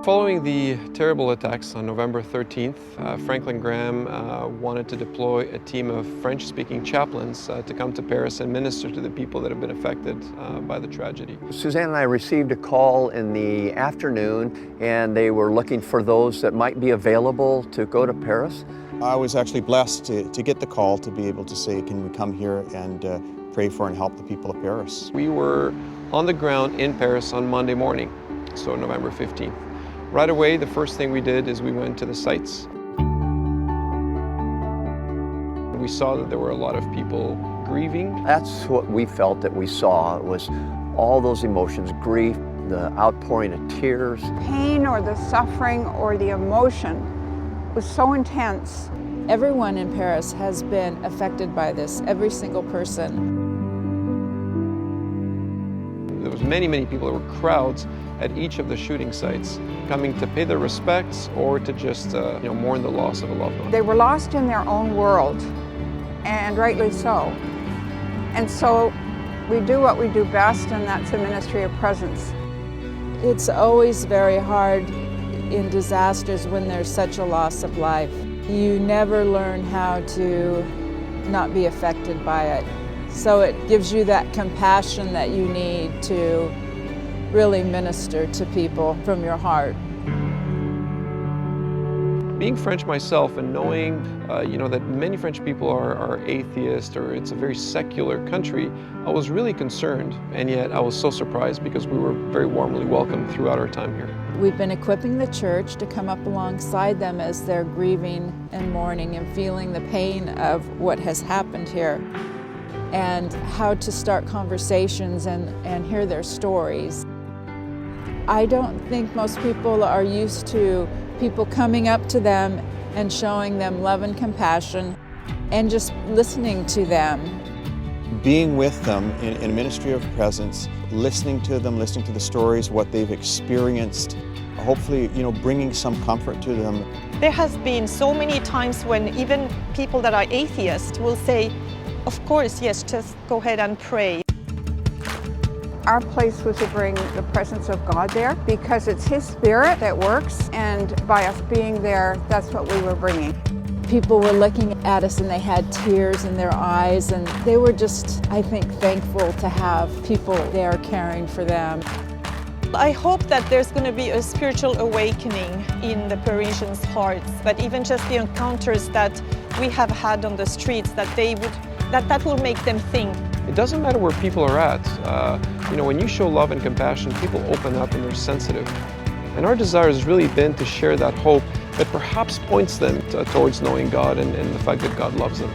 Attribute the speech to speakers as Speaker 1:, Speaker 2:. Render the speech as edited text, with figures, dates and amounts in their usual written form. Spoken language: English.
Speaker 1: Following the terrible attacks on November 13th, Franklin Graham wanted to deploy a team of French-speaking chaplains to come to Paris and minister to the people that have been affected by the tragedy.
Speaker 2: Suzanne and I received a call in the afternoon, and they were looking for those that might be available to go to Paris.
Speaker 3: I was actually blessed to get the call to be able to say, can we come here and pray for and help the people of Paris?
Speaker 1: We were on the ground in Paris on Monday morning, so November 15th. Right away, the first thing we did is we went to the sites. We saw that there were a lot of people grieving.
Speaker 2: That's what we felt that we saw, was all those emotions, grief, the outpouring of tears.
Speaker 4: Pain or the suffering or the emotion was so intense.
Speaker 5: Everyone in Paris has been affected by this, every single person.
Speaker 1: There was many people. There were crowds at each of the shooting sites coming to pay their respects or to just mourn the loss of a loved one.
Speaker 4: They were lost in their own world, and rightly so. And so we do what we do best, and that's a ministry of presence.
Speaker 5: It's always very hard in disasters when there's such a loss of life. You never learn how to not be affected by it. So it gives you that compassion that you need to really minister to people from your heart.
Speaker 1: Being French myself and knowing that many French people are atheist, or it's a very secular country, I was really concerned, and yet I was so surprised because we were very warmly welcomed throughout our time here.
Speaker 5: We've been equipping the church to come up alongside them as they're grieving and mourning and feeling the pain of what has happened here, and how to start conversations and hear their stories. I don't think most people are used to people coming up to them and showing them love and compassion and just listening to them.
Speaker 3: Being with them in a ministry of presence, listening to them, listening to the stories, what they've experienced, hopefully, bringing some comfort to them.
Speaker 6: There has been so many times when even people that are atheists will say, of course, yes, just go ahead and pray.
Speaker 4: Our place was to bring the presence of God there because it's His Spirit that works, and by us being there, that's what we were bringing.
Speaker 5: People were looking at us and they had tears in their eyes, and they were just, I think, thankful to have people there caring for them.
Speaker 6: I hope that there's going to be a spiritual awakening in the Parisians' hearts, that even just the encounters that we have had on the streets, that will make them think.
Speaker 1: It doesn't matter where people are at. When you show love and compassion, people open up and they're sensitive. And our desire has really been to share that hope that perhaps points them towards knowing God and the fact that God loves them.